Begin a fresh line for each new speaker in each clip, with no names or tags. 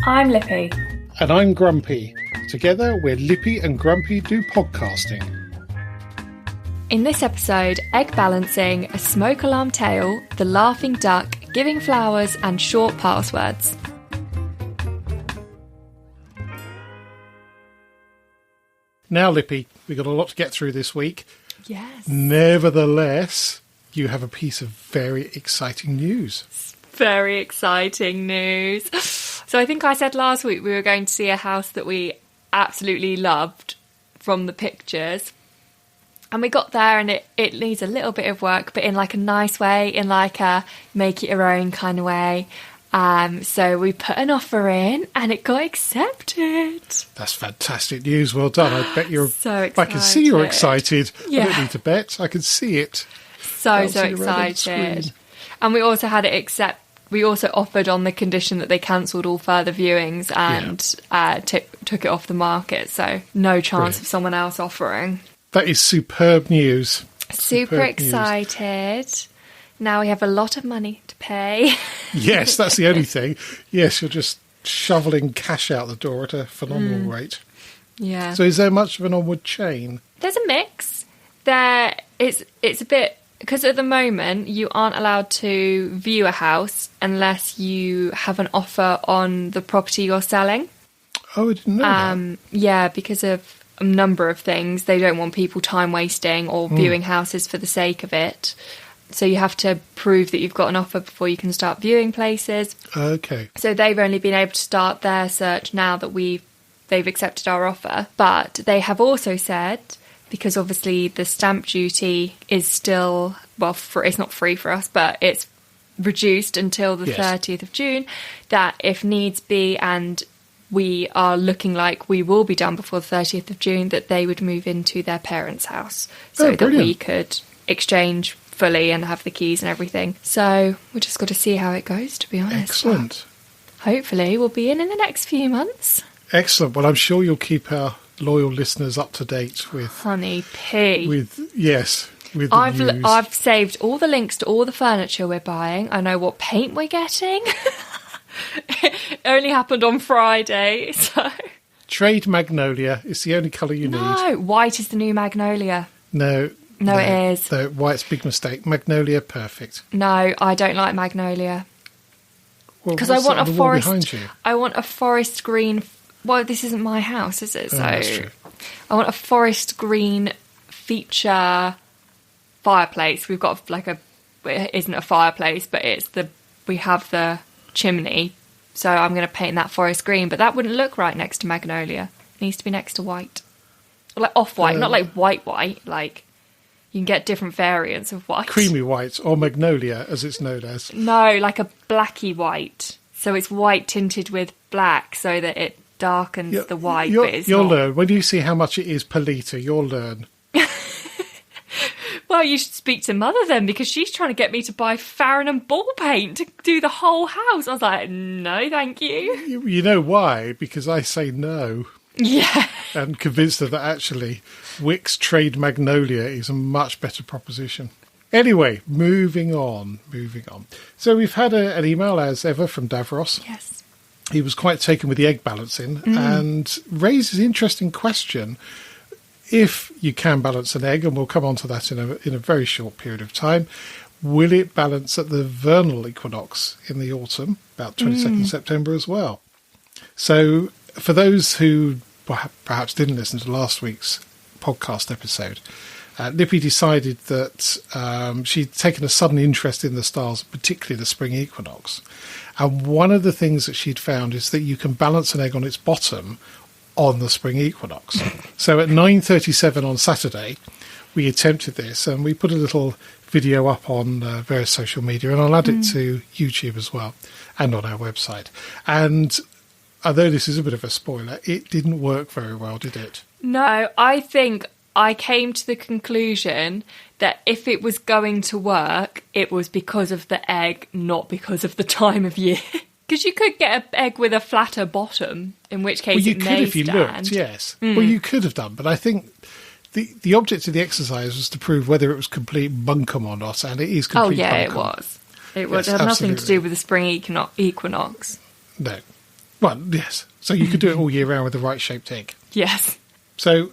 I'm Lippy.
And I'm Grumpy. Together, we're Lippy and Grumpy do podcasting.
In this episode, egg balancing, a smoke alarm tale, the laughing duck, giving flowers, and short passwords.
Now, Lippy, we've got a lot to get through this week.
Yes.
Nevertheless, you have a piece of very exciting news.
Very exciting news. So I think I said last week we were going to see a house that we absolutely loved from the pictures. And we got there and it needs a little bit of work, but in like a nice way, in like a make it your own kind of way. So we put an offer in and it got accepted.
That's fantastic news. Well done. I bet you're...
So excited.
I can see you're excited.
Yeah.
I don't need to bet. I can see it.
So excited. And we also had it we also offered on the condition that they cancelled all further viewings and took it off the market. So no chance of someone else offering.
That is superb news.
Super excited. News. Now we have a lot of money to pay.
Yes, that's the only thing. Yes, you're just shoveling cash out the door at a phenomenal rate.
Yeah.
So is there much of an onward chain?
There's a mix. It's a bit... Because at the moment, you aren't allowed to view a house unless you have an offer on the property you're selling.
Oh, I didn't know that.
Yeah, because of a number of things. They don't want people time wasting or viewing houses for the sake of it. So you have to prove that you've got an offer before you can start viewing places.
Okay.
So they've only been able to start their search now that they've accepted our offer. But they have also said... Because obviously the stamp duty is still, it's not free for us, but it's reduced until the 30th of June, that if needs be, and we are looking like we will be done before the 30th of June, that they would move into their parents' house so that we could exchange fully and have the keys and everything. So we just got to see how it goes, to be honest.
Excellent.
Hopefully we'll be in the next few months.
Excellent. Well, I'm sure you'll keep our loyal listeners up to date with
Honey P.
With the news.
I've saved all the links to all the furniture we're buying. I know what paint we're getting. It only happened on Friday, so
trade Magnolia is the only colour you need.
No, white is the new Magnolia.
No,
it is.
No, white's a big mistake. Magnolia, perfect.
No, I don't like Magnolia because I want a forest. Behind you? I want a forest green. Well, this isn't my house, is it? So
that's true.
I want a forest green feature fireplace. We've got it isn't a fireplace, but we have the chimney. So I'm going to paint that forest green, but that wouldn't look right next to Magnolia. It needs to be next to white. Or like off-white, not like white. Like you can get different variants of white.
Creamy white or Magnolia, as it's known as.
No, like a blacky white. So it's white tinted with black so that it darkens the white. You'll learn. When you see how much it is per litre, you'll learn. Well, you should speak to Mother then, because she's trying to get me to buy Farron and Ball paint to do the whole house. I was like, no, thank you.
You know why? Because I say no.
Yeah.
And convinced her that actually Wickes Trade Magnolia is a much better proposition. Anyway, moving on. So we've had an email, as ever, from Davros.
Yes.
He was quite taken with the egg balancing and raises an interesting question. If you can balance an egg, and we'll come on to that in a very short period of time, will it balance at the vernal equinox in the autumn, about 22nd September as well? So for those who perhaps didn't listen to last week's podcast episode, Lippy decided that she'd taken a sudden interest in the stars, particularly the spring equinox. And one of the things that she'd found is that you can balance an egg on its bottom on the spring equinox. So at 9:37 on Saturday, we attempted this, and we put a little video up on various social media, and I'll add it to YouTube as well, and on our website. And although this is a bit of a spoiler, it didn't work very well, did it?
No, I think I came to the conclusion that if it was going to work, it was because of the egg, not because of the time of year. Because you could get an egg with a flatter bottom, in which case it may stand.
You could if you looked, yes. Well, you could have done, but I think the object of the exercise was to prove whether it was complete bunkum or not, and it is complete bunkum.
It was. It had nothing to do with the spring equinox.
No. Well, yes. So you could do it all year round with the right shaped egg.
Yes.
So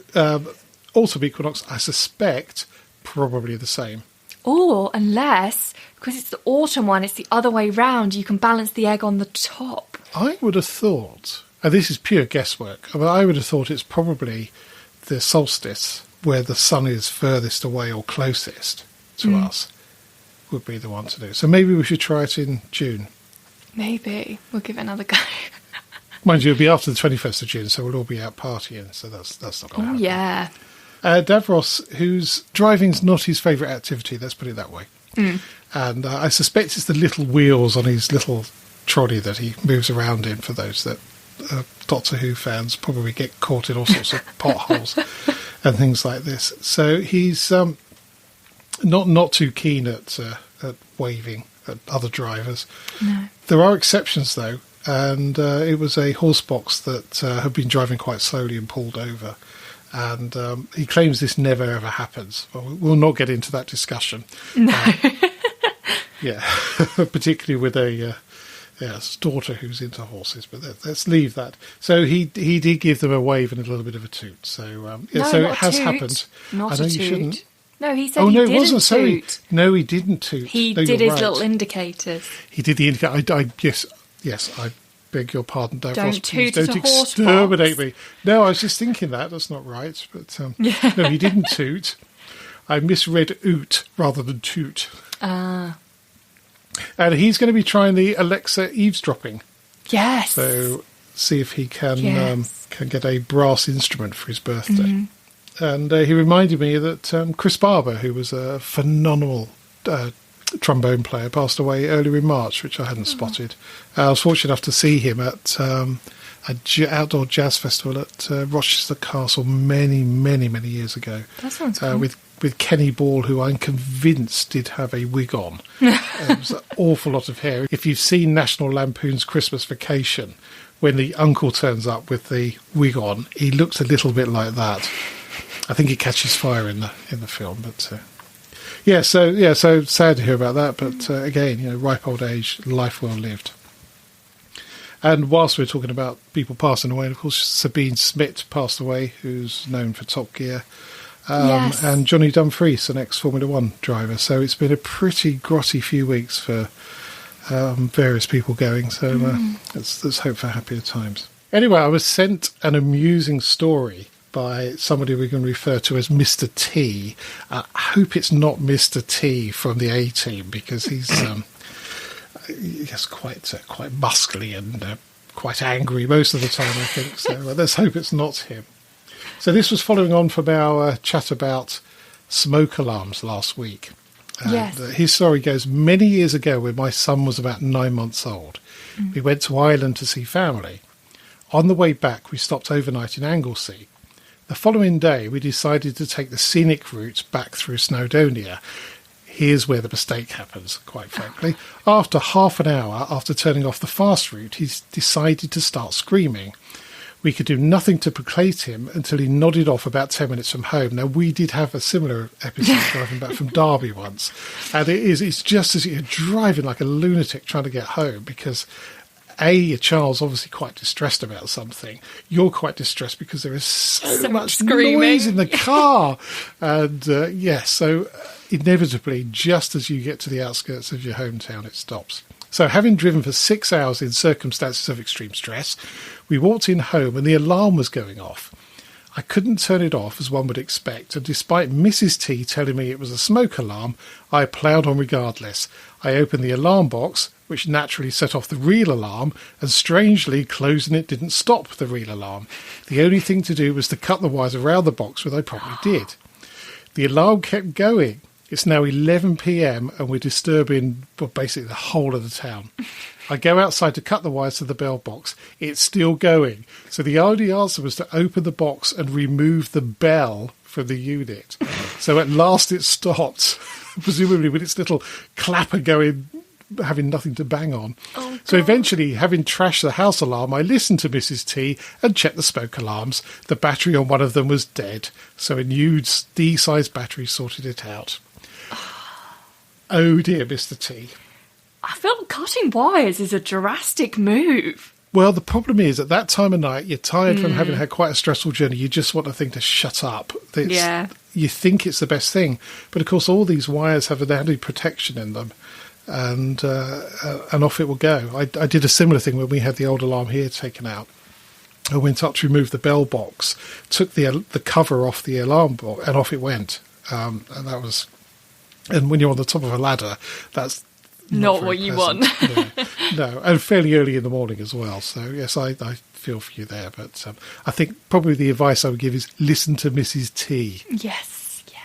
autumn equinox, I suspect, probably the same.
Or unless, because it's the autumn one, it's the other way round, you can balance the egg on the top.
I would have thought, and this is pure guesswork, but I would have thought it's probably the solstice where the sun is furthest away or closest to us would be the one to do. So maybe we should try it in June.
Maybe. We'll give it another go.
Mind you, it'll be after the 21st of June, so we'll all be out partying, so that's not going to happen.
Yeah.
Davros, whose driving's not his favourite activity, let's put it that way. And I suspect it's the little wheels on his little trolley that he moves around in, for those that Doctor Who fans probably get caught in all sorts of potholes and things like this. So he's not too keen at waving at other drivers.
No.
There are exceptions, though, and it was a horse box that had been driving quite slowly and pulled over. And he claims this never ever happens. Well, we'll not get into that discussion.
No.
Yeah, particularly with a daughter who's into horses. But let's leave that. So he did give them a wave and a little bit of a toot. So so it has happened.
Not
I know
a
you
toot.
shouldn't.
No, he said
Oh
he
no, it
didn't
wasn't. Sorry,
toot.
no, he didn't toot.
He
No,
did
you're
his
right.
little indicators.
He did the indicator. Yes. I beg your pardon, Davros.
Don't
Please
toot at
don't
a horse
exterminate
box.
me. No, I was just thinking that. That's not right. But no, he didn't toot. I misread oot rather than toot.
Ah.
And he's going to be trying the Alexa eavesdropping.
Yes.
So see if he can
Yes.
can get a brass instrument for his birthday. And he reminded me that Chris Barber, who was a phenomenal trombone player, passed away earlier in March, which I hadn't spotted. I was fortunate enough to see him at an outdoor jazz festival at Rochester Castle many years ago.
That sounds cool.
With Kenny Ball, who I'm convinced did have a wig on. It was an awful lot of hair. If you've seen National Lampoon's Christmas Vacation, when the uncle turns up with the wig on, he looks a little bit like that. I think it catches fire in the film, but so sad to hear about that. But again, ripe old age, life well lived. And whilst we're talking about people passing away, of course, Sabine Schmitz passed away, who's known for Top Gear.
Yes.
And Johnny Dumfries, an ex-Formula One driver. So it's been a pretty grotty few weeks for various people going. So let's hope for happier times. Anyway, I was sent an amusing story by somebody we can refer to as Mr. T. I hope it's not Mr. T from the A-Team, because he's quite muscly and quite angry most of the time, I think. So let's hope it's not him. So this was following on from our chat about smoke alarms last week. And,
Yes.
his story goes, many years ago when my son was about 9 months old, we went to Ireland to see family. On the way back, we stopped overnight in Anglesey. The following day, we decided to take the scenic route back through Snowdonia. Here's where the mistake happens, quite frankly. After half an hour after turning off the fast route, he decided to start screaming. We could do nothing to placate him until he nodded off about 10 minutes from home. Now, we did have a similar episode driving back from Derby once. And it's just as you're driving like a lunatic trying to get home, because your child's obviously quite distressed about something. You're quite distressed because there is so much
screaming
noise in the car. And so inevitably, just as you get to the outskirts of your hometown, it stops. So having driven for 6 hours in circumstances of extreme stress, we walked in home and the alarm was going off. I couldn't turn it off as one would expect, and despite Mrs. T telling me it was a smoke alarm, I ploughed on regardless. I opened the alarm box, which naturally set off the real alarm, and strangely, closing it didn't stop the real alarm. The only thing to do was to cut the wires around the box, which I probably did. The alarm kept going. It's now 11 p.m. and we're disturbing basically the whole of the town. I go outside to cut the wires to the bell box. It's still going. So the only answer was to open the box and remove the bell from the unit. So at last it stopped, presumably with its little clapper going, having nothing to bang on.
Oh,
so eventually, having trashed the house alarm, I listened to Mrs. T and checked the smoke alarms. The battery on one of them was dead, so a new D-sized battery sorted it out. Oh dear, Mr. T.
I feel cutting wires is a drastic move.
Well, the problem is, at that time of night, you're tired from having had quite a stressful journey. You just want the thing to shut up. You think it's the best thing. But, of course, all these wires have an added protection in them, and off it will go. I did a similar thing when we had the old alarm here taken out. I went up to remove the bell box, took the cover off the alarm box, and off it went. And when you're on the top of a ladder, that's not what you want. No, and fairly early in the morning as well. So, yes, I feel for you there. But I think probably the advice I would give is listen to Mrs. T.
Yes, yeah.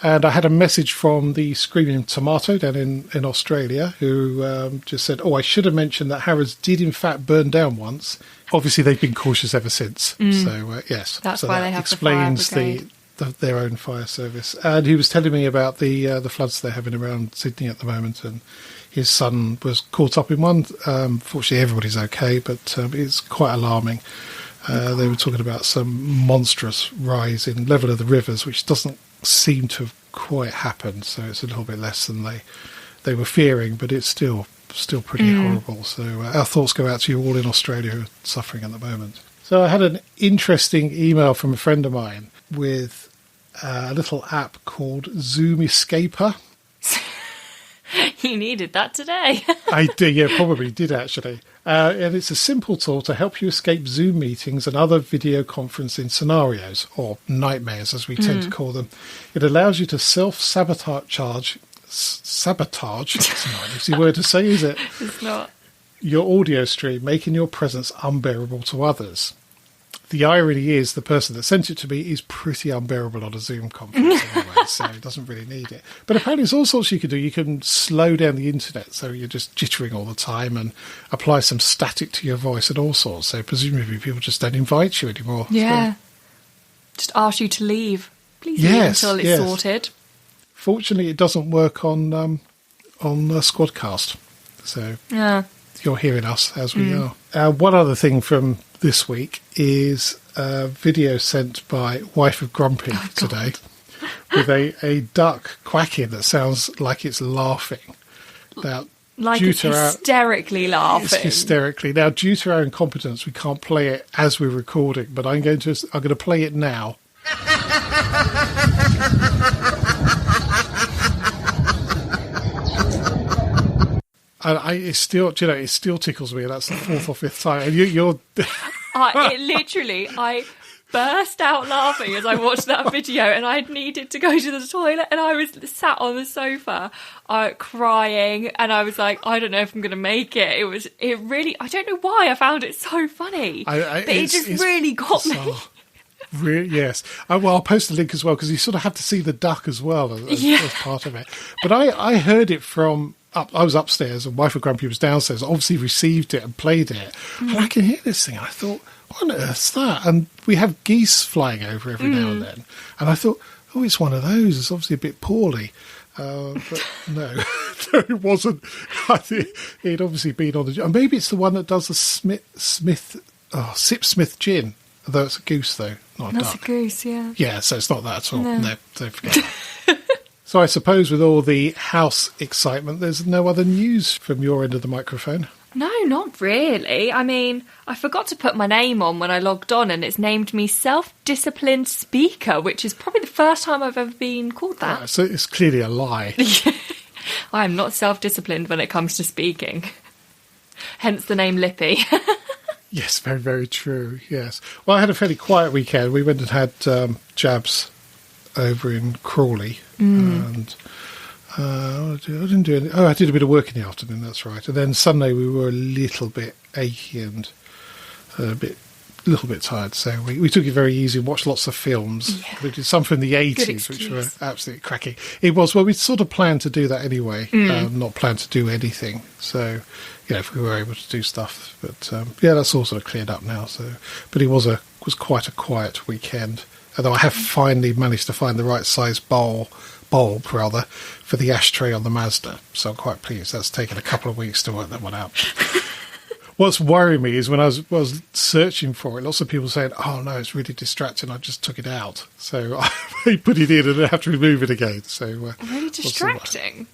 And I had a message from the Screaming Tomato down in Australia who just said, I should have mentioned that Harrods did in fact burn down once. Obviously, they've been cautious ever since. So, yes.
That's why they have
explains
the fire brigade.
their own fire service. And he was telling me about the floods they're having around Sydney at the moment, and his son was caught up in one. Fortunately, everybody's okay, but it's quite alarming. They were talking about some monstrous rise in level of the rivers, which doesn't seem to have quite happened. So it's a little bit less than they were fearing, but it's still pretty horrible. So our thoughts go out to you all in Australia who are suffering at the moment. So I had an interesting email from a friend of mine with a little app called Zoom Escaper.
You needed that today.
I did, yeah, probably did actually. And it's a simple tool to help you escape Zoom meetings and other video conferencing scenarios, or nightmares as we tend to call them. It allows you to self-sabotage, that's not an easy word to say, is it?
It's not.
Your audio stream, making your presence unbearable to others. The irony is the person that sent it to me is pretty unbearable on a Zoom conference anyway, so it doesn't really need it. But apparently there's all sorts you can do. You can slow down the internet so you're just jittering all the time and apply some static to your voice and all sorts. So presumably people just don't invite you anymore.
Yeah.
So,
just ask you to leave. Please leave until it's sorted.
Fortunately, it doesn't work on Squadcast. So you're hearing us as we are. One other thing from this week is a video sent by Wife of Grumpy today with a duck quacking that sounds like it's laughing. Now,
like it's hysterically laughing.
It's hysterically. Now, due to our incompetence, we can't play it as we're recording, but I'm going to play it now. And it still tickles me. That's the fourth or fifth time. And you're.
I burst out laughing as I watched that video, and I needed to go to the toilet, and I was sat on the sofa, crying, and I was like, I don't know if I'm going to make it. It really. I don't know why I found it so funny, but it just really got me.
Really, yes. I'll post the link as well because you sort of have to see the duck as well as part of it. But I heard it from. I was upstairs and Wife of Grumpy was downstairs, obviously received it and played it. And I can hear this thing. I thought, what on earth's that? And we have geese flying over every now and then. And I thought, it's one of those. It's obviously a bit poorly. But no, it wasn't. I think it had obviously been on the... Maybe it's the one that does the Sip Smith gin. Although it's a goose, though, not a duck.
That's a goose, yeah.
Yeah, so it's not that at all. No, don't forget. So I suppose with all the house excitement, there's no other news from your end of the microphone?
No, not really. I mean, I forgot to put my name on when I logged on, and it's named me Self-Disciplined Speaker, which is probably the first time I've ever been called that.
Right, so it's clearly a lie.
I am not self-disciplined when it comes to speaking. Hence the name Lippy.
Yes, very, very true, yes. Well, I had a fairly quiet weekend. We went and had jabs over in Crawley, and I didn't do anything. I did a bit of work in the afternoon, that's right. And then Sunday we were a little bit achy and a little bit tired, so we took it very easy and watched lots of films. Yeah. We did some from the 80s, which were absolutely cracking. It was, well, we sort of planned to do that anyway, not planned to do anything. So, if we were able to do stuff. But, that's all sort of cleared up now. So, but it was quite a quiet weekend. Although I have finally managed to find the right size bulb for the ashtray on the Mazda. So I'm quite pleased. That's taken a couple of weeks to work that one out. What's worrying me is when I was searching for it, lots of people saying, oh no, it's really distracting, I just took it out. So I put it in and I have to remove it again. So
really distracting?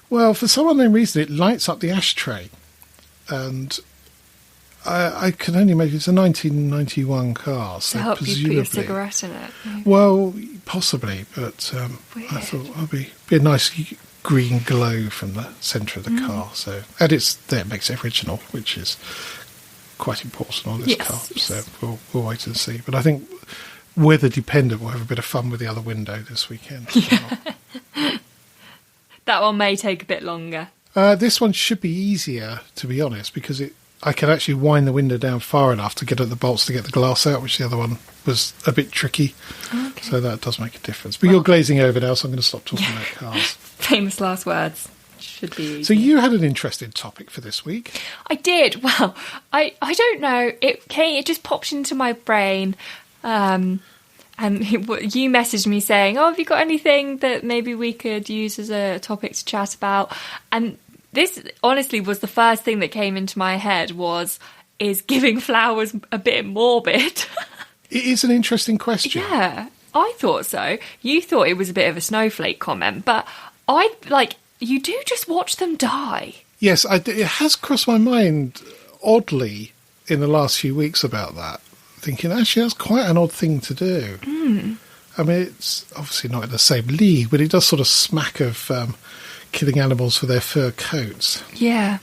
Well, for some unknown reason, it lights up the ashtray. And I can only imagine it's a 1991 car. So
to help you put your
presumably,
cigarette in it. Maybe.
well, possibly, but I thought it'd be a nice green glow from the centre of the car. So, and it makes it original, which is quite important on this car.
Yes.
So we'll wait and see. But I think weather dependent, we'll have a bit of fun with the other window this weekend.
That one may take a bit longer.
This one should be easier, to be honest, because I can actually wind the window down far enough to get at the bolts to get the glass out, which the other one was a bit tricky.
Okay.
So that does make a difference. But you're glazing over now, so I'm going to stop talking about cars.
Famous last words. Should be easy.
So you had an interesting topic for this week.
I did. Well, I don't know. It just popped into my brain. And you messaged me saying, "Oh, have you got anything that maybe we could use as a topic to chat about?" And this honestly was the first thing that came into my head is giving flowers a bit morbid?
It is an interesting question.
Yeah, I thought so. You thought it was a bit of a snowflake comment, but you do just watch them die.
Yes, it has crossed my mind oddly in the last few weeks about that, thinking actually that's quite an odd thing to do. I mean, it's obviously not in the same league, but it does sort of smack of killing animals for their fur coats.
Yeah.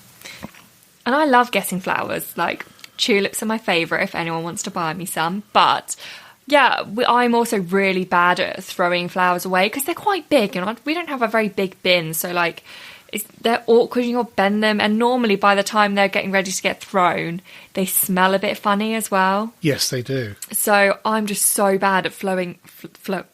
And I love getting flowers. Like, tulips are my favourite if anyone wants to buy me some. But, yeah, I'm also really bad at throwing flowers away because they're quite big and we don't have a very big bin. So, like, they're awkward, you'll bend them. And normally by the time they're getting ready to get thrown, they smell a bit funny as well.
Yes, they do.
So I'm just so bad at throwing the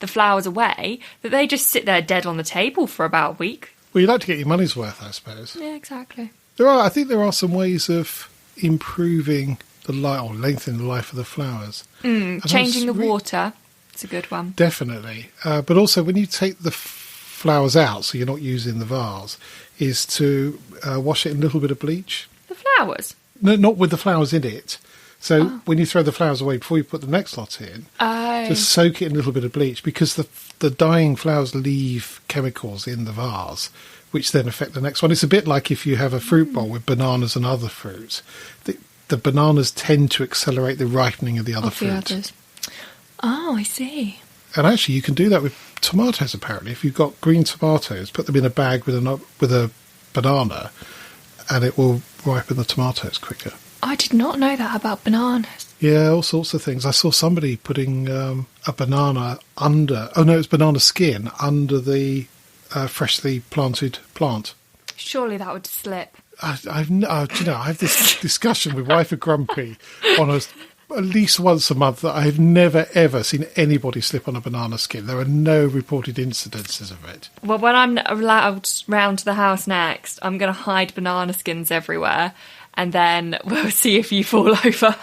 flowers away that they just sit there dead on the table for about a week.
Well, you like to get your money's worth, I suppose.
Yeah, exactly.
I think there are some ways of improving the life or lengthening the life of the flowers.
Changing the water, it's a good one.
Definitely. But also when you take the flowers out, so you're not using the vase, is to wash it in a little bit of bleach.
The flowers?
No, not with the flowers in it. So when you throw the flowers away before you put the next lot in, just soak it in a little bit of bleach because the dying flowers leave chemicals in the vase, which then affect the next one. It's a bit like if you have a fruit bowl with bananas and other fruits. The bananas tend to accelerate the ripening of the other fruit.
Oh, I see.
And actually, you can do that with tomatoes, apparently. If you've got green tomatoes, put them in a bag with a banana, and it will ripen the tomatoes quicker.
I did not know that about bananas.
Yeah, all sorts of things. I saw somebody putting a banana under... Oh, no, it's banana skin under the freshly planted plant.
Surely that would slip.
I have this discussion with Wife of Grumpy on at least once a month that I've never, ever seen anybody slip on a banana skin. There are no reported incidences of it.
Well, when I'm allowed round to the house next, I'm going to hide banana skins everywhere, and then we'll see if you fall over.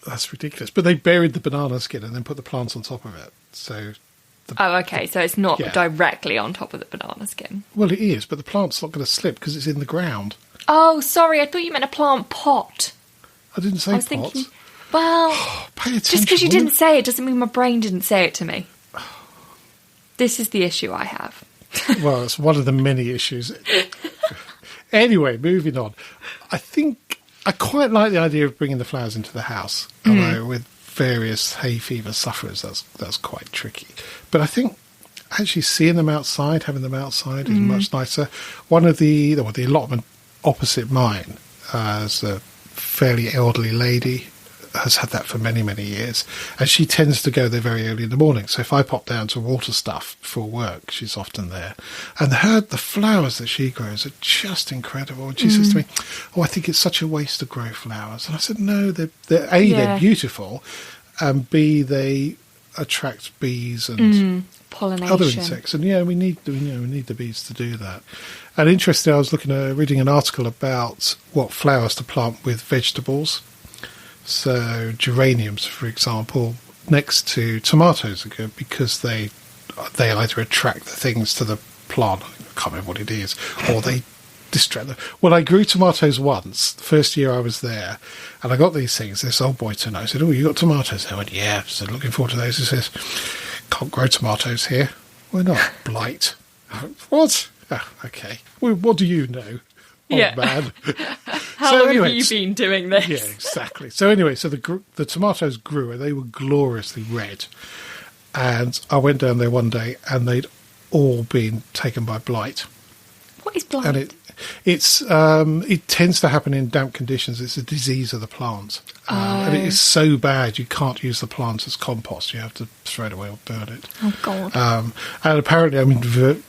That's ridiculous. But they buried the banana skin and then put the plants on top of it. So...
okay, so it's not directly on top of the banana skin.
Well, it is, but the plant's not going to slip because it's in the ground.
Oh, sorry, I thought you meant a plant pot.
I didn't say pot.
Thinking, well,
pay attention,
just because you didn't say it doesn't mean my brain didn't say it to me. This is the issue I have.
Well, it's one of the many issues. Anyway, moving on. I think I quite like the idea of bringing the flowers into the house, although with various hay fever sufferers, that's quite tricky. But I think actually seeing them outside, having them outside is much nicer. One of the allotment opposite mine, is a fairly elderly lady, has had that for many, many years. And she tends to go there very early in the morning. So if I pop down to water stuff before work, she's often there. And the flowers that she grows are just incredible. And she says to me, I think it's such a waste to grow flowers. And I said, no, they're beautiful, and B, they attract bees and
pollination,
other insects. And we need the bees to do that. And interesting, I was reading an article about what flowers to plant with vegetables. So geraniums, for example, next to tomatoes are good because they either attract the things to the plant, I can't remember what it is, or they distract them. Well, I grew tomatoes once, the first year I was there, and I got these things. This old boy turned out, I said, oh, you got tomatoes? And I went, yeah. So looking forward to those. He says, can't grow tomatoes here. Why not? Blight. I went, what? Oh, okay. Well, what do you know?
Yeah.
man.
How long have you been doing this?
Yeah, exactly. So anyway, so the tomatoes grew and they were gloriously red. And I went down there one day and they'd all been taken by blight.
What is blight?
And it tends to happen in damp conditions. It's a disease of the plant. And it is so bad you can't use the plant as compost. You have to throw it away or burn it.
Oh, God.
And apparently, I mean,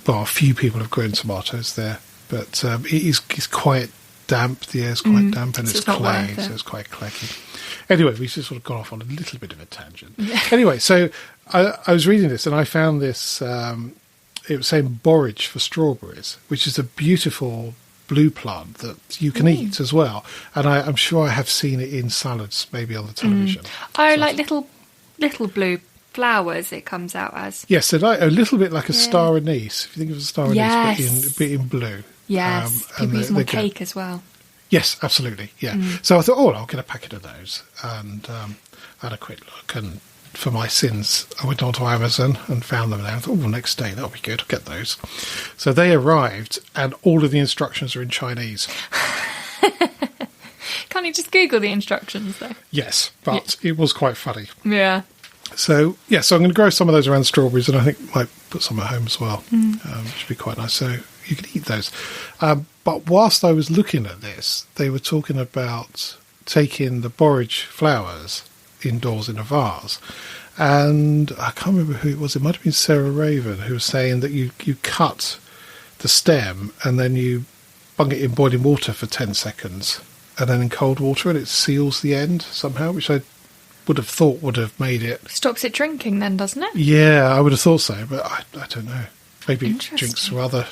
a few people have grown tomatoes there, but it's quite damp. The air's quite damp and it's clay, so it's quite clacky. Anyway, we just sort of got off on a little bit of a tangent.
Yeah.
Anyway, so I was reading this and I found this, it was saying borage for strawberries, which is a beautiful blue plant that you can eat as well. And I'm sure I have seen it in salads, maybe on the television.
Oh, so like little blue flowers it comes out as.
Yes, a little bit like a star anise. If you think of a star anise, but in blue.
Yes, people use them on cake as well.
Yes, absolutely, yeah. So I thought, I'll get a packet of those. And I had a quick look. And for my sins, I went onto Amazon and found them there. I thought, next day, that'll be good. I'll get those. So they arrived, and all of the instructions are in Chinese.
Can't you just Google the instructions, though?
Yes, but it was quite funny.
Yeah.
So I'm going to grow some of those around strawberries, and I think might put some at home as well, which would be quite nice. So you can eat those. But whilst I was looking at this, they were talking about taking the borage flowers indoors in a vase. And I can't remember who it was. It might have been Sarah Raven who was saying that you cut the stem and then you bung it in boiling water for 10 seconds and then in cold water, and it seals the end somehow, which I would have thought would have made it...
Stops it drinking then, doesn't it?
Yeah, I would have thought so, but I don't know. Maybe it drinks through other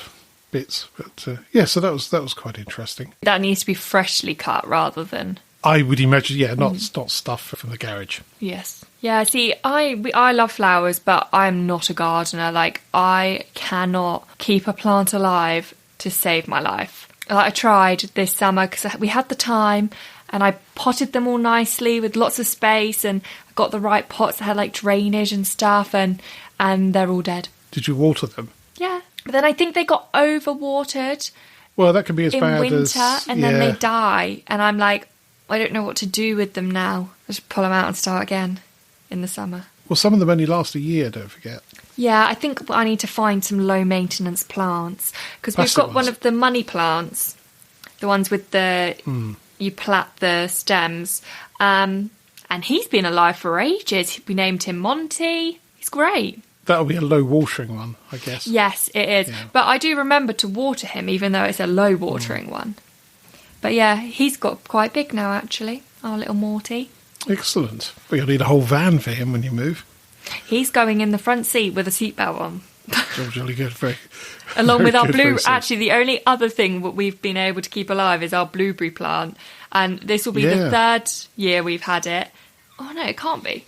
bits. But so that was quite interesting.
That needs to be freshly cut rather than...
I would imagine, not stuff from the garage.
Yes. Yeah, see, I love flowers, but I'm not a gardener. Like, I cannot keep a plant alive to save my life. I tried this summer because we had the time and I potted them all nicely with lots of space and I got the right pots that had like drainage and stuff and they're all dead.
Did you water them?
Yeah. But then I think they got overwatered.
Well, that can be as bad
in winter and then they die. And I'm like, I don't know what to do with them now. I just pull them out and start again in the summer.
Well, some of them only last a year, don't forget.
Yeah, I think I need to find some low-maintenance plants. Because we've got one of the money plants, the ones with the... You plait the stems. And he's been alive for ages. We named him Monty. He's great.
That'll be a low-watering one, I guess.
Yes, it is. Yeah. But I do remember to water him, even though it's a low-watering one. But yeah, he's got quite big now, actually, our little Morty.
Excellent. Well, you'll need a whole van for him when you move.
He's going in the front seat with a seatbelt on.
Jolly good.
Along with our blue... Actually, the only other thing that we've been able to keep alive is our blueberry plant. And this will be the third year we've had it. Oh, no, it can't be.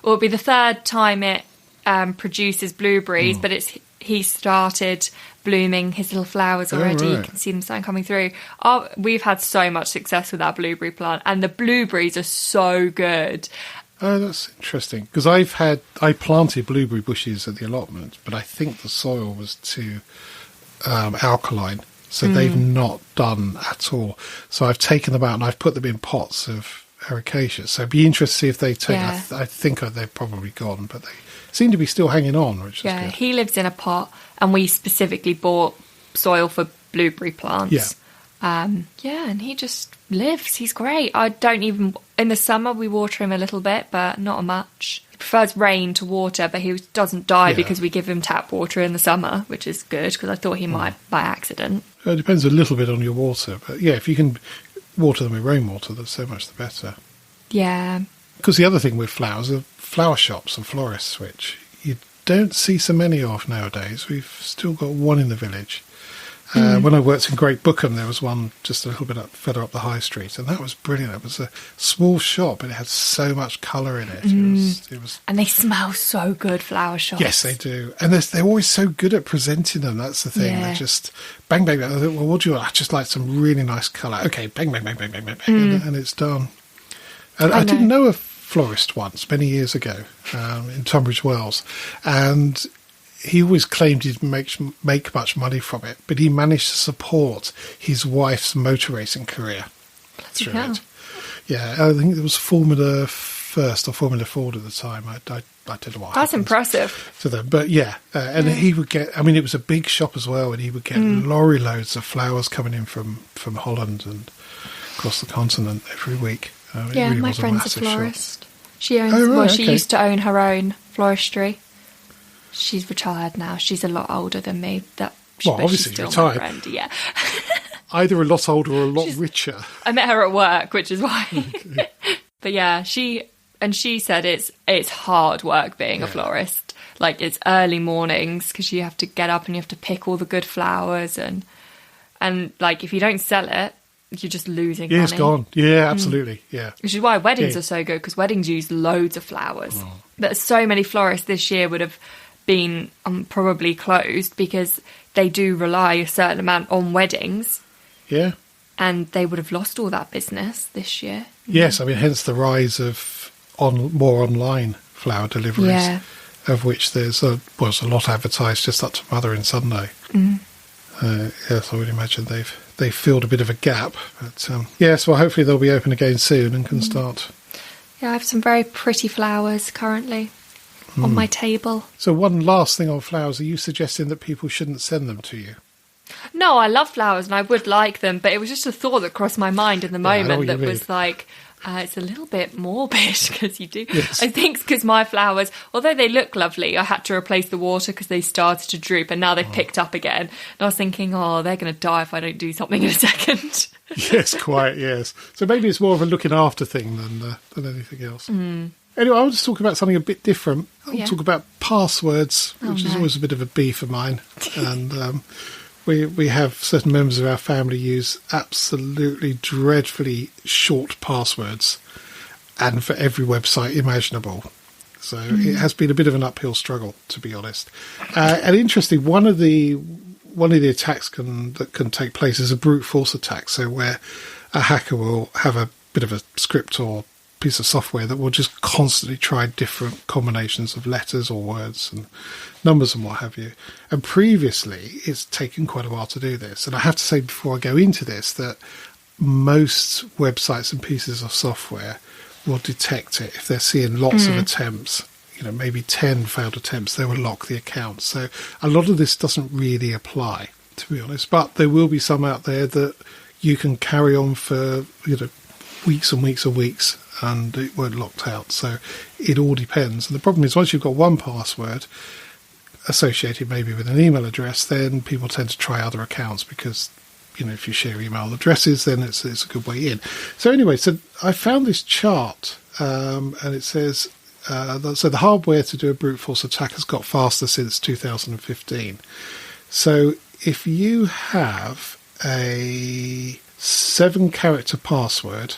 Or it'll be the third time it produces blueberries, but he started blooming his little flowers already. You can see them starting coming through. We've had so much success with our blueberry plant, and the blueberries are so good.
Oh, that's interesting. Because I planted blueberry bushes at the allotment, but I think the soil was too alkaline, so they've not done at all. So I've taken them out and I've put them in pots of ericaceous. So it'd be interesting to see if they take... Yeah. I think they've probably gone, but they seem to be still hanging on, which is good. Yeah,
he lives in a pot, and we specifically bought soil for blueberry plants.
Yeah.
And he just lives. He's great. In the summer we water him a little bit, but not much. He prefers rain to water, but he doesn't die because we give him tap water in the summer, which is good, because I thought he might by accident.
It depends a little bit on your water, but yeah, if you can water them with rainwater, that's so much the better.
Yeah.
Because the other thing with flowers are flower shops and florists, which you don't see so many of nowadays. We've still got one in the village. When I worked in Great Bookham, there was one just a little bit further up the high street, and that was brilliant. It was a small shop, but it had so much colour in it. It was,
and they smell so good, flower shops.
Yes, they do. And they're always so good at presenting them. That's the thing. They're just bang, bang, bang. I thought, well, what do you want? I just like some really nice colour. Okay, bang, bang, bang, bang, bang, bang, bang, and it's done. And I didn't know a florist once, many years ago, in Tunbridge Wells, and he always claimed he'd make much money from it, but he managed to support his wife's motor racing career through it. Yeah, I think it was Formula First or Formula Ford at the time. I don't know what.
That's impressive
to them, but he would get. I mean, it was a big shop as well, and he would get lorry loads of flowers coming in from Holland and across the continent every week. It really
my
was
friend's a florist. She owns. She used to own her own floristry. She's retired now. She's a lot older than me.
Obviously
she's still
retired.
My friend, yeah.
Either a lot older or a lot richer.
I met her at work, which is why. Okay. But yeah, she said it's hard work being a florist. Like, it's early mornings because you have to get up and you have to pick all the good flowers and like, if you don't sell it, you're just losing money.
It's gone. Yeah, absolutely. Yeah.
Which is why weddings are so good, because weddings use loads of flowers. But so many florists this year would have been probably closed because they do rely a certain amount on weddings.
Yeah.
And they would have lost all that business this year.
Yes, I mean, hence the rise of more online flower deliveries, of which there's a lot advertised just up to Mothering Sunday. Yes, I would imagine they've filled a bit of a gap. But yes, well, hopefully they'll be open again soon and can start.
Yeah, I have some very pretty flowers currently on my table.
So one last thing on flowers, are you suggesting that people shouldn't send them to you?
No, I love flowers and I would like them, but it was just a thought that crossed my mind in the moment that was like, it's a little bit morbid because you do. Yes. I think because my flowers, although they look lovely, I had to replace the water because they started to droop and now they've picked up again. And I was thinking, they're going to die if I don't do something in a second.
Yes, quite, yes. So maybe it's more of a looking after thing than anything else. Anyway, I want to talk about something a bit different. I'll talk about passwords, which is always a bit of a beef of mine. And we have certain members of our family use absolutely dreadfully short passwords, and for every website imaginable. So it has been a bit of an uphill struggle, to be honest. And interestingly, one of the attacks that can take place is a brute force attack. So where a hacker will have a bit of a script or piece of software that will just constantly try different combinations of letters or words and numbers and what have you. And previously, it's taken quite a while to do this. And I have to say before I go into this that most websites and pieces of software will detect it. If they're seeing lots of attempts, maybe 10 failed attempts, they will lock the account. So a lot of this doesn't really apply, to be honest. But there will be some out there that you can carry on for, weeks and weeks and weeks, and it won't locked out. So it all depends. And the problem is, once you've got one password associated maybe with an email address, then people tend to try other accounts because, if you share email addresses, then it's a good way in. So anyway, so I found this chart, and it says, so the hardware to do a brute force attack has got faster since 2015. So if you have a 7-character password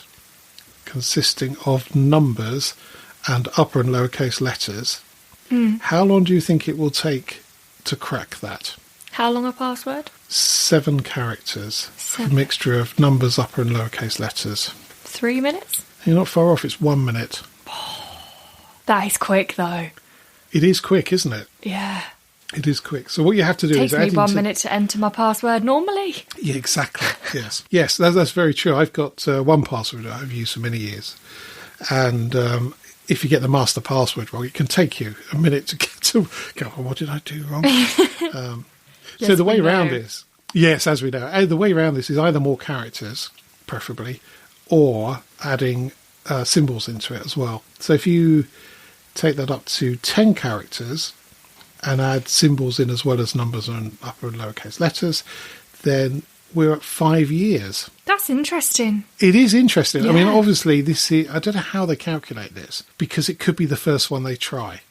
consisting of numbers and upper and lowercase letters, how long do you think it will take to crack that?
How long a password?
7 characters. A mixture of numbers, upper and lowercase letters.
3 minutes?
You're not far off, it's 1 minute.
That is quick, though.
It is quick, isn't it?
Yeah.
It is quick. So what you have to do is...
It takes me 1 minute to enter my password normally.
Yeah, exactly. Yes. Yes, that's very true. I've got one password I've used for many years. And if you get the master password wrong, it can take you a minute to get to... Go, what did I do wrong?
Yes,
so the way around is... Yes, as we know. The way around this is either more characters, preferably, or adding symbols into it as well. So if you take that up to 10 characters... and add symbols in as well as numbers and upper and lowercase letters, then we're at 5 years.
That's interesting.
It is interesting.
Yeah.
I mean, obviously, I don't know how they calculate this, because it could be the first one they try.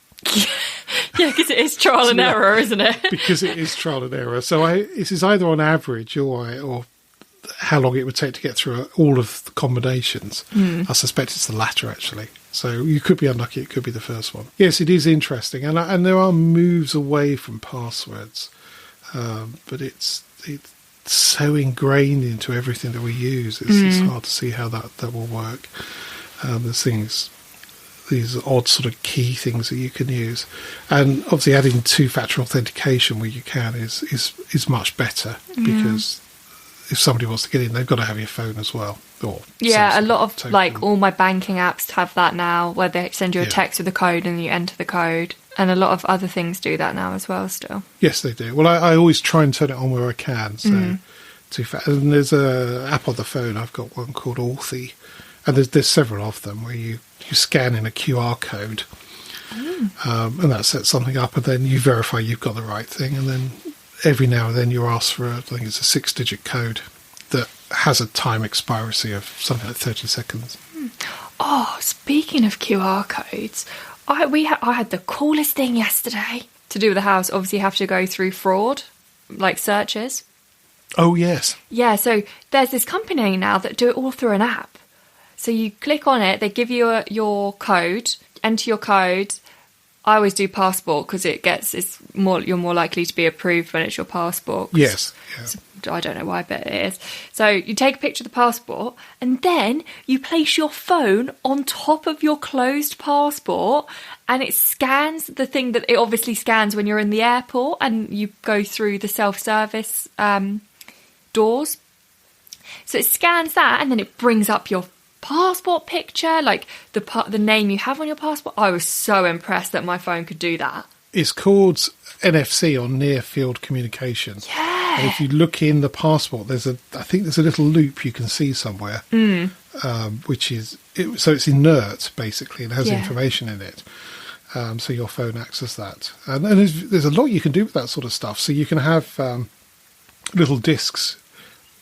Yeah, because it is trial and error, isn't it?
Because it is trial and error. So this is either on average or how long it would take to get through all of the combinations. I suspect it's the latter, actually. So you could be unlucky, it could be the first one. Yes, it is interesting. And there are moves away from passwords. But it's so ingrained into everything that we use. It's hard to see how that will work. There's these odd sort of key things that you can use. And obviously adding two-factor authentication where you can is much better, because if somebody wants to get in, they've got to have your phone as well. Or
a lot of
token.
like all my banking apps have that now, where they send you a text with a code and you enter the code. And a lot of other things do that now as well still.
Yes, they do. Well, I always try and turn it on where I can. So and there's a app on the phone. I've got one called Authy, and there's several of them where you scan in a QR code, and that sets something up, and then you verify you've got the right thing, and then every now and then you're asked for I think it's a 6-digit code that has a time expiry of something like 30 seconds.
Oh, speaking of QR codes, I had the coolest thing yesterday to do with the house. Obviously, you have to go through fraud, like searches.
Oh, yes.
Yeah, so there's this company now that do it all through an app. So you click on it, they give you your code, enter your code. I always do passport because you're more likely to be approved when it's your passport.
Yes. Yeah.
So I don't know why, but it is. So you take a picture of the passport and then you place your phone on top of your closed passport, and it scans the thing that it obviously scans when you're in the airport and you go through the self-service doors. So it scans that and then it brings up your passport picture, like the name you have on your passport. I was so impressed that my phone could do that. It's
called NFC, or near field communication.
Yeah.
And if you look in the passport, I think there's a little loop you can see somewhere, which is so it's inert basically and has information in it. So your phone acts as that, and there's a lot you can do with that sort of stuff. So you can have little discs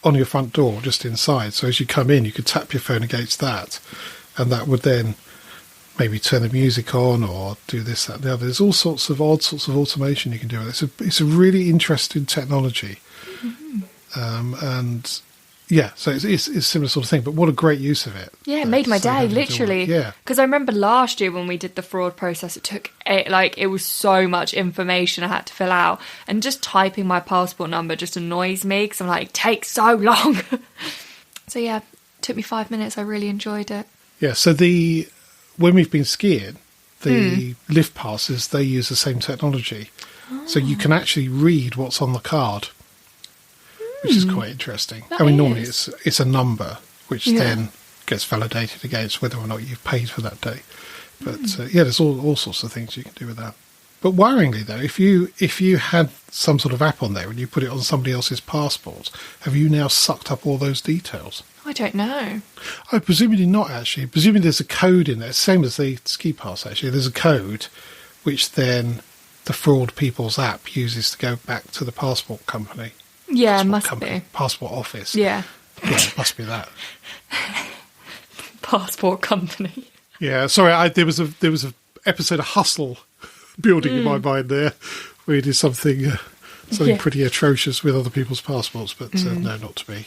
on your front door just inside, so as you come in you could tap your phone against that, and that would then maybe turn the music on or do this, that and the other. There's all sorts of automation you can do with it. It's a really interesting technology. And yeah, so it's a similar sort of thing, but what a great use of it.
Yeah, it made my day, literally.
Yeah,
because I remember last year when we did the fraud process, it was so much information I had to fill out, and just typing my passport number just annoys me because I'm like, it takes so long. So yeah, it took me 5 minutes. I really enjoyed it.
Yeah, so when we've been skiing, the lift passes, they use the same technology. So you can actually read what's on the card, which is quite interesting. Normally it's a number, which then gets validated against whether or not you've paid for that day. But there's all sorts of things you can do with that. But worryingly, though, if you had some sort of app on there and you put it on somebody else's passport, have you now sucked up all those details?
I don't know.
Oh, presumably not, actually. Presumably there's a code in there, same as the ski pass, actually. There's a code which then the fraud people's app uses to go back to the passport company.
Yeah, must be.
Passport office.
Yeah.
Yeah, it must be that.
Passport company.
Yeah, sorry, there was a episode of Hustle building in my mind there, where you did something pretty atrocious with other people's passports, but no, not to be.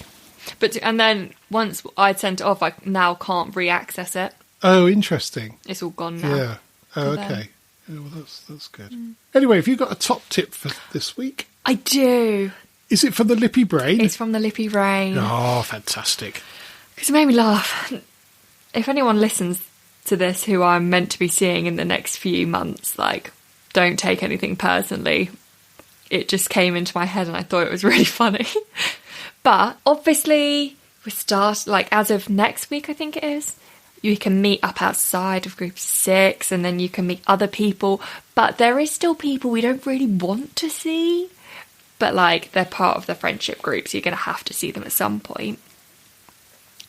And then once I'd sent it off, I now can't re-access it.
Oh, interesting.
It's all gone now.
Yeah. Oh, okay. Yeah, well, that's good. Anyway, have you got a top tip for this week?
I do.
Is it from the Lippy Brain?
It's from the Lippy Brain.
Oh, fantastic.
Because it made me laugh. If anyone listens to this who I'm meant to be seeing in the next few months, don't take anything personally. It just came into my head and I thought it was really funny. But obviously, we start, as of next week, I think it is, you can meet up outside of group 6 and then you can meet other people. But there is still people we don't really want to see. But, they're part of the friendship group, so you're going to have to see them at some point.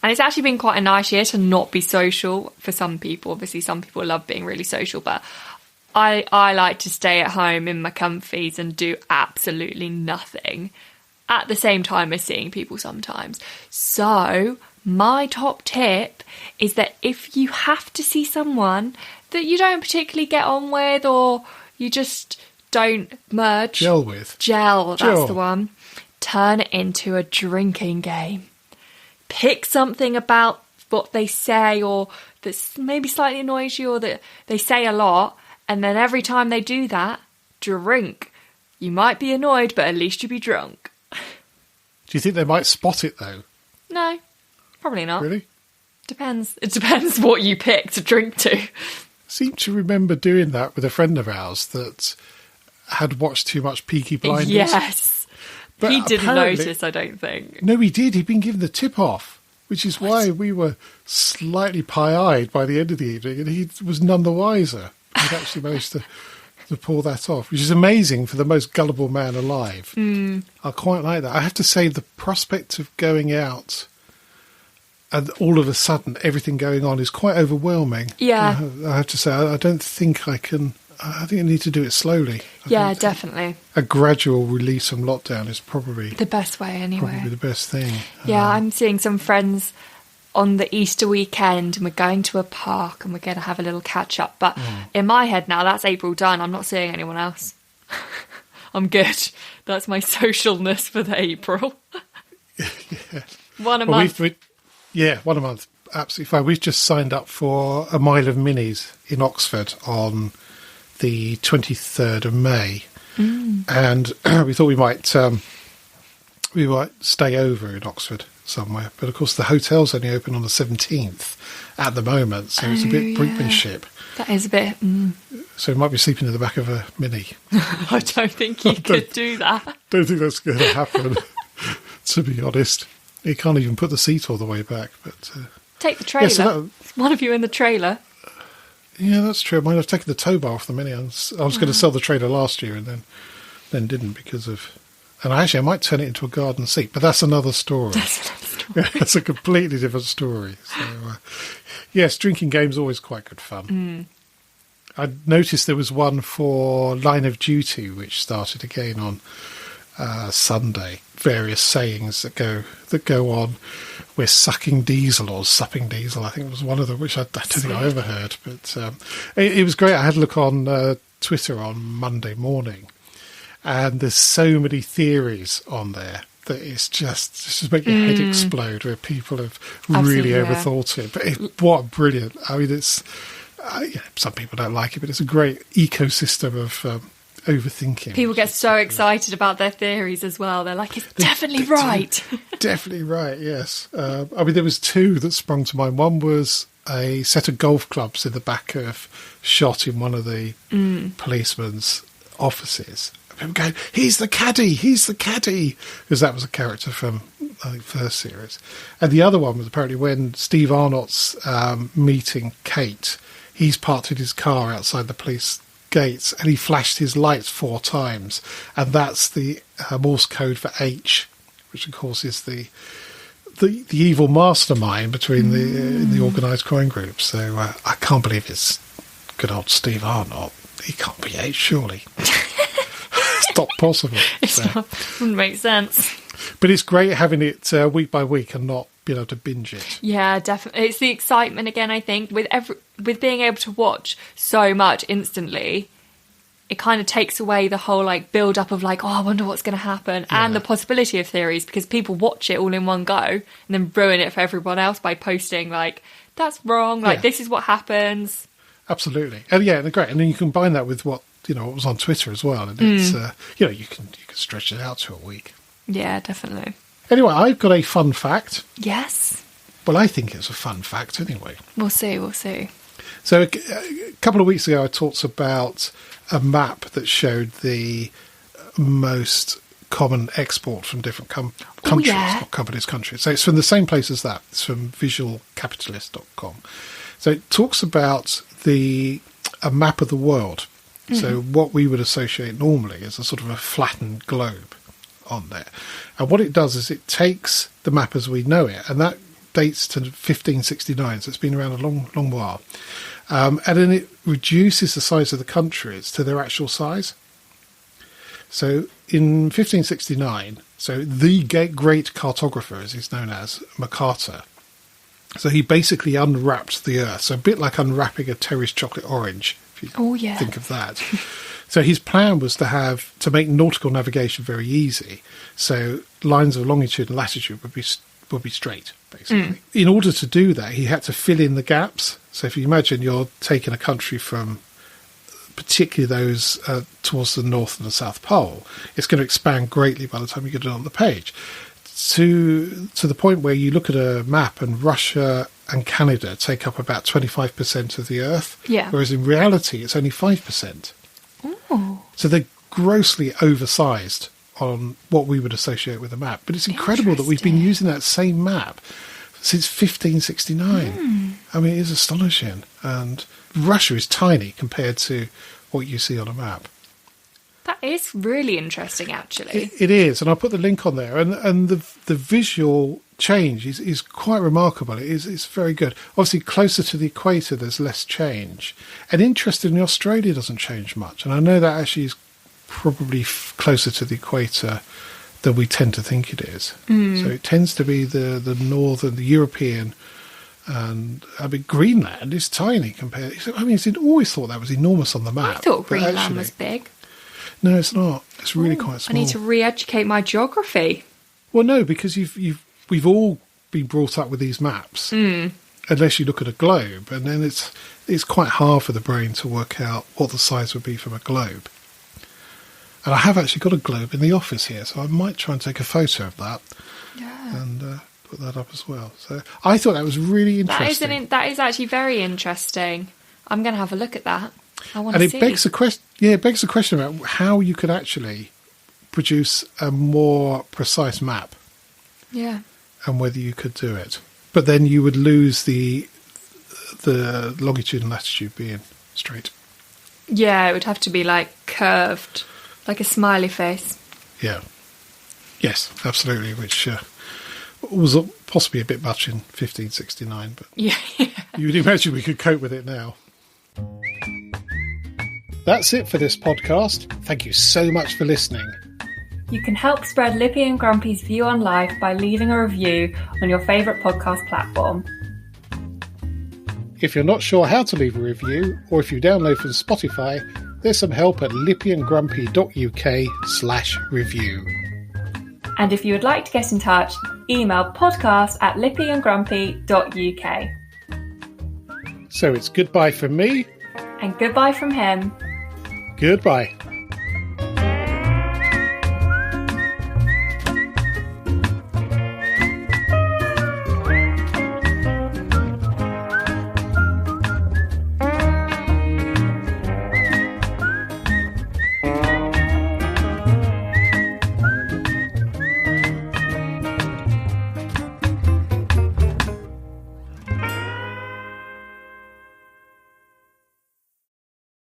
And it's actually been quite a nice year to not be social for some people. Obviously, some people love being really social, but I like to stay at home in my comfies and do absolutely nothing at the same time as seeing people sometimes. So my top tip is that if you have to see someone that you don't particularly get on with, or you just don't merge,
gel,
that's the one, turn it into a drinking game. Pick something about what they say, or that's maybe slightly annoys you, or that they say a lot, and then every time they do that, drink. You might be annoyed, but at least you'll be drunk.
Do you think they might spot it, though?
No, probably not.
Really?
Depends. It depends what you pick to drink to.
seem to remember doing that with a friend of ours that had watched too much Peaky Blinders.
Yes.
But
he didn't
apparently-
notice, I don't think.
No, he did. He'd been given the tip-off, which is why we were slightly pie-eyed by the end of the evening, and he was none the wiser. He'd actually managed to pull that off, which is amazing for the most gullible man alive. I quite like that. I have to say, the prospect of going out and all of a sudden everything going on is quite overwhelming.
Yeah.
I have to say, I don't think I can... I think I need to do it slowly.
Yeah,
think
definitely.
A gradual release from lockdown is probably
The best way, anyway.
probably the best thing.
Yeah, I'm seeing some friends on the Easter weekend, and we're going to a park, and we're going to have a little catch-up. But in my head now, that's April done. I'm not seeing anyone else. I'm good. That's my socialness for the April. One a month.
One a month. Absolutely fine. We've just signed up for a mile of minis in Oxford on the 23rd of May. And we thought we might stay over in Oxford somewhere. But, of course, the hotel's only open on the 17th at the moment, so it's a bit brinkmanship.
That is a bit...
So we might be sleeping in the back of a mini.
I don't think you could do that.
Don't think that's going to happen, to be honest. You can't even put the seat all the way back. But
Take the trailer.
so
One of you in the trailer.
yeah, that's true. I might have taken the tow bar off the mini. I was going to sell the trailer last year and then didn't because of... And I might turn it into a garden seat, but that's another story. That's a completely different story. So, yes, drinking games are always quite good fun. I noticed there was one for Line of Duty, which started again on Sunday. Various sayings that go on. We're sucking diesel or supping diesel. I think it was one of them, which I don't think I ever heard. But it was great. I had a look on Twitter on Monday morning, and there's so many theories on there that it's just make your head explode, where people have really overthought it. But what brilliant! I mean, it's some people don't like it, but it's a great ecosystem of overthinking.
People get so excited about their theories as well. They're like, it's definitely right.
Definitely right, yes. I mean, there was two that sprung to mind. One was a set of golf clubs in the back of shot in one of the policeman's offices. People going, he's the caddy, because that was a character from, I think, first series. And the other one was apparently when Steve Arnott's meeting Kate, he's parked in his car outside the police gates and he flashed his lights 4 times, and that's the Morse code for H, which of course is the evil mastermind between the organised crime group. So I can't believe it's good old Steve Arnott. He can't be H, surely. It's not possible.
Wouldn't make sense.
But it's great having it week by week and not being able to binge it.
Yeah, definitely. It's the excitement again, I think. With being able to watch so much instantly, it kind of takes away the whole build up of I wonder what's going to happen, and the possibility of theories, because people watch it all in one go and then ruin it for everyone else by posting that's wrong, this is what happens.
Absolutely. And yeah, they're great. And then you combine that with what was on Twitter as well, and it's you can stretch it out to a week.
Yeah, definitely.
Anyway, I've got a fun fact.
Yes.
Well, I think it's a fun fact anyway.
We'll see.
So a couple of weeks ago I talked about a map that showed the most common export from different countries, not companies, countries. So it's from the same place as that. It's from visualcapitalist.com. So it talks about a map of the world. So what we would associate normally is a sort of a flattened globe on there. And what it does is it takes the map as we know it, and that dates to 1569, so it's been around a long, long while. And then it reduces the size of the countries to their actual size. So in 1569, so the great cartographer, as he's known as, Mercator, so he basically unwrapped the Earth. So a bit like unwrapping a Terry's chocolate orange, if you think of that. So his plan was to make nautical navigation very easy. So lines of longitude and latitude would be straight, basically. In order to do that, he had to fill in the gaps. So if you imagine you're taking a country from particularly those towards the North and the South Pole, it's going to expand greatly by the time you get it on the page. to the point where you look at a map and Russia and Canada take up about 25% of the Earth, whereas in reality it's only 5%.
Oh.
So they're grossly oversized on what we would associate with a map. But it's incredible that we've been using that same map since 1569. I mean, it is astonishing. And Russia is tiny compared to what you see on a map.
That is really interesting, actually.
It is, and I'll put the link on there. And the visual change is quite remarkable. It's very good. Obviously, closer to the equator, there's less change. And interestingly, Australia doesn't change much. And I know that actually is probably closer to the equator than we tend to think it is. So it tends to be the northern, the European, and I mean, Greenland is tiny compared. I mean, I'd always thought that was enormous on the map.
I thought Greenland was big.
No, it's not. It's really quite small.
I need to re-educate my geography.
Well, no, because we've all been brought up with these maps, unless you look at a globe, and then it's quite hard for the brain to work out what the size would be from a globe. And I have actually got a globe in the office here, so I might try and take a photo of that and put that up as well. So I thought that was really interesting.
That is actually very interesting. I'm going to have a look at that. I want
to
see.
And it begs the question about how you could actually produce a more precise map.
Yeah. And
whether you could do it. But then you would lose the longitude and latitude being straight.
Yeah, it would have to be like curved, like a smiley face.
Yeah. Yes, absolutely, which was possibly a bit much in 1569, but
yeah.
You would imagine we could cope with it now. That's it for this podcast. Thank you so much for listening.
You can help spread Lippy and Grumpy's view on life by leaving a review on your favourite podcast platform.
If you're not sure how to leave a review, or if you download from Spotify, there's some help at lippyandgrumpy.uk/review.
And if you would like to get in touch, email podcast@lippyandgrumpy.uk.
So it's goodbye from me.
And goodbye from him.
Goodbye.